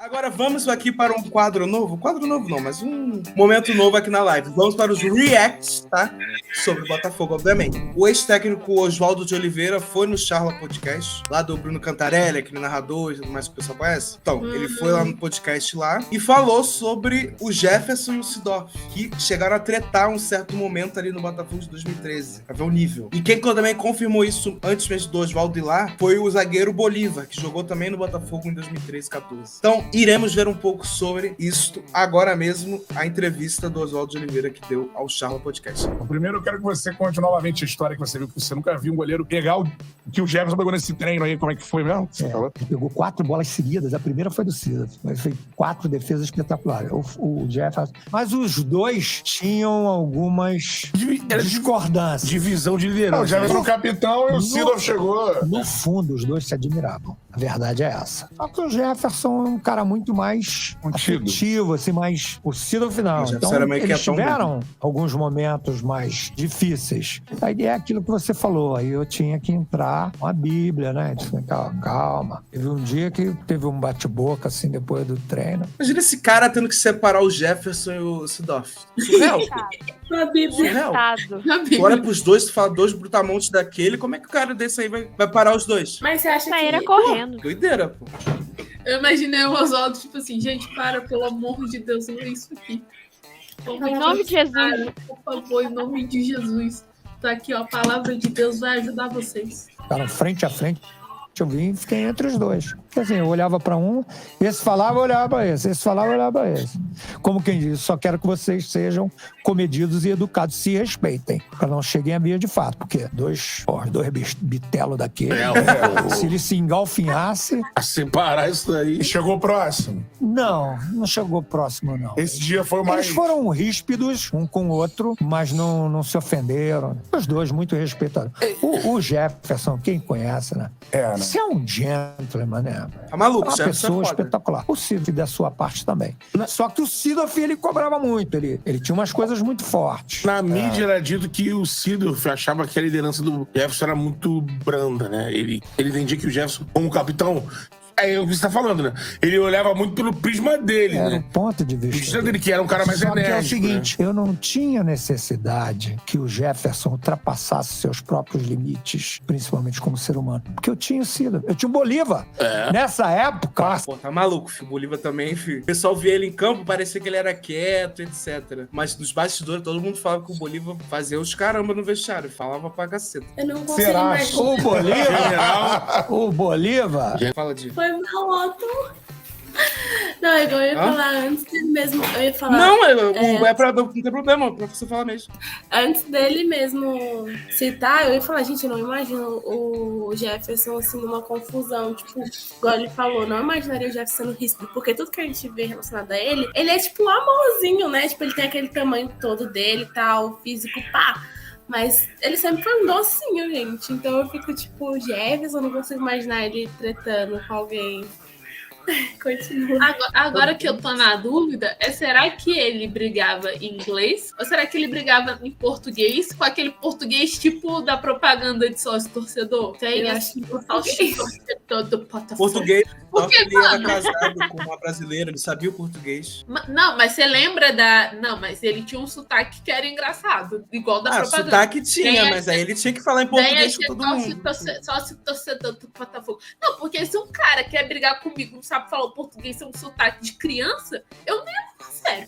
Agora vamos aqui para um quadro novo. Quadro novo não, mas um momento novo aqui na live. Vamos para os reacts, tá? Sobre o Botafogo, obviamente. O ex-técnico Oswaldo de Oliveira foi no Charla Podcast, lá do Bruno Cantarelli, aquele narrador e tudo mais que o pessoal conhece. Então, ele foi lá no podcast lá e falou sobre o Jefferson e o Seedorf, que chegaram a tretar um certo momento ali no Botafogo de 2013, pra ver o nível. E quem também confirmou isso antes mesmo do Oswaldo ir lá foi o zagueiro Bolívar, que jogou também no Botafogo em 2013, 14. Então, iremos ver um pouco sobre isso agora mesmo, a entrevista do Oswaldo de Oliveira que deu ao Charla Podcast. Primeiro, eu quero que você conte novamente a história que você viu, que você nunca viu um goleiro pegar o que o Jefferson pegou nesse treino aí. Como é que foi mesmo? Ele pegou 4 bolas seguidas. A primeira foi do Cida, mas foi 4 defesas espetaculares. O Jefferson. Mas os dois tinham algumas discordâncias. Divisão de liderança. O Jefferson era o capitão e o Cida chegou. No fundo, os dois se admiravam. A verdade é essa. Só que o Jefferson é um cara muito mais afetivo, assim, mais o Cida no final. Então, eles tiveram alguns momentos mais difíceis. A ideia é aquilo que você falou. Aí eu tinha que entrar com a Bíblia, né? De ficar calma. Teve um dia que teve um bate-boca, assim, depois do treino. Imagina esse cara tendo que separar o Jefferson e o Seedorf. Surreal. Na Bíblia. Tu olha pros dois, tu fala 2 brutamontes daquele, como é que o cara desse aí vai parar os dois? Mas você acha que... Saíra correndo. Doideira, pô. Eu imaginei o Oswaldo, tipo assim, gente, pelo amor de Deus, não é isso aqui. Em nome de Jesus. Por favor, em nome de Jesus. Tá aqui, ó, a palavra de Deus vai ajudar vocês. Ficaram frente a frente. Eu vim e fiquei entre os dois. Assim, eu olhava para um, esse falava, eu olhava para esse. Esse falava, eu olhava para esse. Como quem diz, só quero que vocês sejam comedidos e educados, se respeitem, para não cheguem a via de fato. Porque dois bitelos daquele, se ele se engalfinhasse... A separar isso daí. E chegou próximo? Não chegou próximo, não. Esse dia foi mais... Eles foram ríspidos, um com o outro, mas não se ofenderam. Os dois muito respeitados. O Jefferson, quem conhece, né? Você é um gentleman, né? Tá maluco, uma pessoa espetacular. O Cida da sua parte também. Só que o Cida, ele cobrava muito. Ele tinha umas coisas muito fortes. Na mídia era dito que o Cida achava que a liderança do Jefferson era muito branda, né? Ele entendia que o Jefferson, como capitão... É o que você tá falando, né? Ele olhava muito pelo prisma dele, era né? O ponto de vista. O prisma dele, que era um cara mais enérgico. É o seguinte, eu não tinha necessidade que o Jefferson ultrapassasse seus próprios limites, principalmente como ser humano. Porque eu tinha sido. Eu tinha o Bolívar. Nessa época... Pô, tá maluco, filho. O Bolívar também, filho. O pessoal via ele em campo, parecia que ele era quieto, etc. Mas nos bastidores, todo mundo falava que o Bolívar fazia os caramba no vestiário. Falava pra caceta. Eu não consigo imaginar. O Bolívar... O Bolívar... Fala de... Foi mal alto. Não, eu ia falar antes dele mesmo. Eu ia falar. Não, não tem problema, pra você falar mesmo. Antes dele mesmo citar, eu ia falar, gente, eu não imagino o Jefferson assim numa confusão. Tipo, igual ele falou, não imaginaria o Jefferson no risco, porque tudo que a gente vê relacionado a ele é tipo um amorzinho, né? Tipo, ele tem aquele tamanho todo dele e tal, físico, pá. Mas ele sempre foi um docinho, gente. Então eu fico tipo, Jefferson, não consigo imaginar ele tretando com alguém. Continua. Agora que eu tô na dúvida, será que ele brigava em inglês? Ou será que ele brigava em português? Com aquele português tipo da propaganda de sócio torcedor? Tem assim, português. Português, porque ele era casado com uma brasileira, ele sabia o português. Não, mas você lembra da... Não, mas ele tinha um sotaque que era engraçado, igual da propaganda. Sotaque tinha, mas aí ele tinha que falar em português com todo mundo. Sócio torcedor do Botafogo. Não, porque se um cara quer brigar comigo, não sabe falar o português, é um sotaque de criança, eu nem falo sério.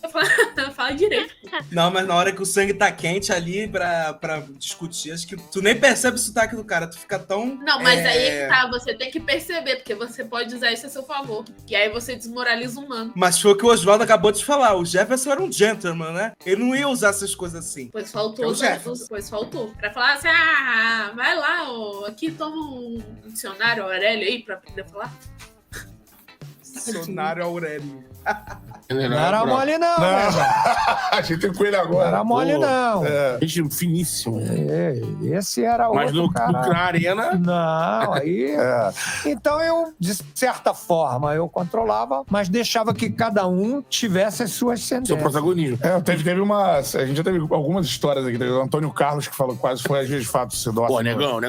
Eu falo direito. Não, mas na hora que o sangue tá quente ali pra discutir, acho que tu nem percebe o sotaque do cara, tu fica tão... Não, mas aí é que tá, você tem que perceber, porque você pode usar isso a seu favor. E aí você desmoraliza o mano. Mas foi o que o Oswaldo acabou de falar, o Jefferson era um gentleman, né? Ele não ia usar essas coisas assim. Pois faltou, pois faltou. Pra falar assim, vai lá, aqui toma um dicionário Aurélio aí pra aprender a falar. Dicionário Aurélio. Não era mole, não. A gente tem com ele agora. Não era mole, não. Gente finíssimo. Esse era mas outro cara. Mas na arena... Não, aí... Então eu, de certa forma, eu controlava, mas deixava que cada um tivesse as suas sentenças. Seu protagonismo. Teve uma... A gente já teve algumas histórias aqui. Teve o Antônio Carlos, que falou quase foi às vezes de fato o Sidorf. Pô, negão.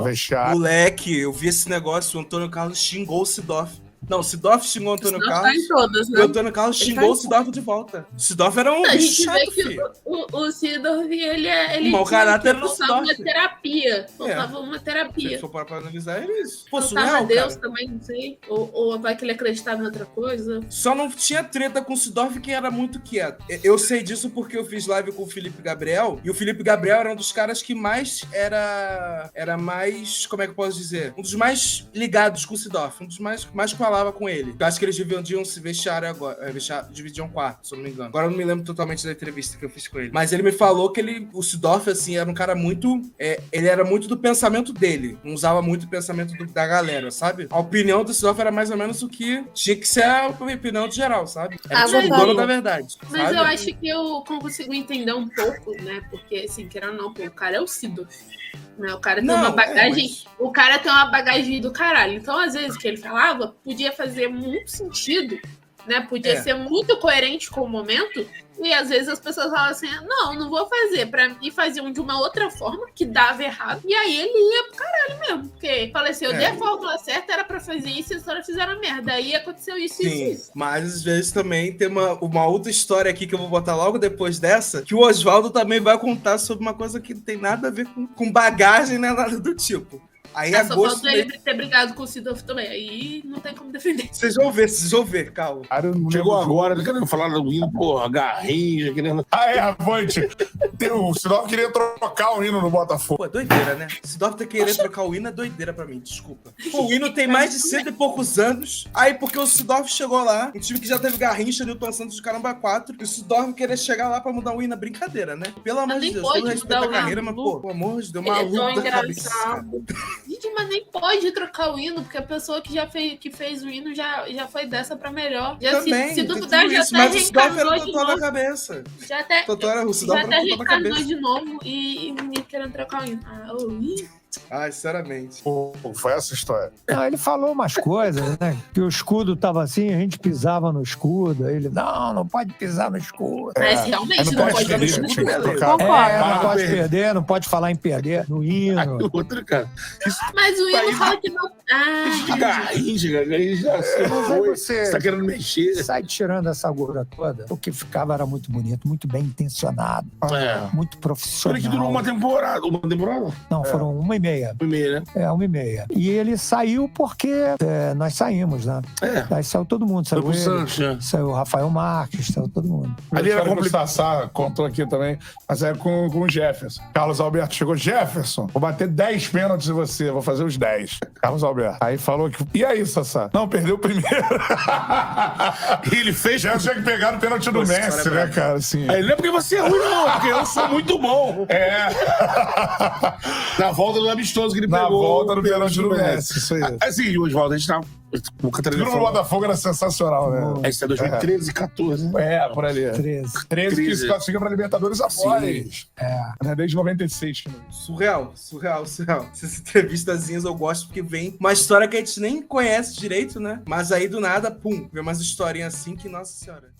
Vestiário. Moleque, eu vi esse negócio, o Antônio Carlos xingou o Sidorf. Não, o Sidorf xingou o Antônio Carlos. Tá em todas, né? E o Antônio Carlos xingou o Sidorf de volta. O Sidorf era um bicho chato, filho. O Sidorf, ele mau caráter do Sidorf. Uma terapia. Faltava uma terapia. Se for para analisar, é isso. Pô, surreal, Deus cara. Também, não sei. Ou vai que ele acreditava em outra coisa. Só não tinha treta com o Sidorf, que era muito quieto. Eu sei disso porque eu fiz live com o Felipe Gabriel, e o Felipe Gabriel era um dos caras que mais era mais, como é que eu posso dizer? Um dos mais ligados com o Sidorf, um dos mais falava com ele. Eu acho que eles dividiam se vestiário agora, dividiam um quarto, se eu não me engano. Agora eu não me lembro totalmente da entrevista que eu fiz com ele. Mas ele me falou que o Sidorf, assim, era um cara muito, ele era muito do pensamento dele, não usava muito o pensamento da galera, sabe? A opinião do Sidorf era mais ou menos o que tinha que ser a opinião de geral, sabe? Era o dono da verdade. Mas sabe? Eu acho que eu consigo entender um pouco, né? Porque, assim, querendo ou não, o cara é o Sidorf. Né? O cara tem uma bagagem. O cara tem uma bagagem do caralho. Então, às vezes, o que ele falava podia fazer muito sentido, né? Podia ser muito coerente com o momento. E às vezes as pessoas falam assim: não vou fazer. E faziam de uma outra forma que dava errado. E aí ele ia pro caralho mesmo. Porque faleceu, dei a fórmula certa, era pra fazer isso, e as pessoas fizeram merda. Aí aconteceu isso e isso. Mas às vezes também tem uma outra história aqui que eu vou botar logo depois dessa, que o Oswaldo também vai contar sobre uma coisa que não tem nada a ver com bagagem, nem nada do tipo. Aí só falta ele ter brigado com o Sidorf também. Aí não tem como defender. Vocês vão ver, calma. Chegou agora, querendo falar do hino, porra, Garrincha, querendo... Avante! O Sidorf queria trocar o hino no Botafogo. Pô, doideira, né? Sidorf querer trocar o hino é doideira pra mim, desculpa. Pô, o hino tem mais de 100 e poucos anos. Aí, porque o Sidorf chegou lá, um time que já teve Garrincha, Newton Santos de Caramba 4, e o Sidorf querer chegar lá pra mudar o hino é brincadeira, né? Pelo amor de Deus, todo respeito à carreira, mas, pô, pelo amor de Deus, uma luta da cabeça. Gente, mas nem pode trocar o hino, porque a pessoa que fez o hino já foi dessa pra melhor. Já também, se duvidar, já até mas o Sidorf era reencarnou de total na novo. cabeça. Já até reencarnou de novo e o menino querendo trocar o hino. Ai, sinceramente. Foi essa história. Não, ele falou umas coisas, né? Que o escudo tava assim, a gente pisava no escudo. Aí ele, não pode pisar no escudo. Mas realmente não pode perder, pisar no tinha que escudo. trocar. Não pode perder, não pode falar em perder no hino. Outro, cara. Mas o hino fala que não... Garrincha, Mas aí você tá querendo mexer. Sai tirando essa gorda toda. O que ficava era muito bonito, muito bem intencionado. Muito profissional. Olha que durou uma temporada. Não, foram 1 e meia. 1h30, né? 1h30. E ele saiu porque nós saímos, né? Aí saiu todo mundo. Saiu Foi pro ele, Santos, saiu o Rafael Marques, saiu todo mundo. Ali era complicado. O Sassá contou aqui também, mas é com o Jefferson. Carlos Alberto chegou: Jefferson, vou bater 10 pênaltis em você, vou fazer os 10. Carlos Alberto. Aí falou que... E aí, Sassá? Não, perdeu o primeiro. Ele fez... Já tinha que pegar o pênalti do Messi, né, cara? Assim. Aí, não é porque você é ruim, não, porque eu sou muito bom. Na volta do amistoso que ele pegou. Na volta do pênalti do Messi, isso aí. Assim, o Oswaldo, a gente tava... O Catarina no Botafogo era sensacional, né? Esse é 2013, 14. Por ali. 13 que se classifica pra Libertadores após. Desde 96. Surreal. Essas entrevistazinhas eu gosto porque vem uma história que a gente nem conhece direito, né? Mas aí do nada, pum, vem umas historinhas assim que, nossa senhora.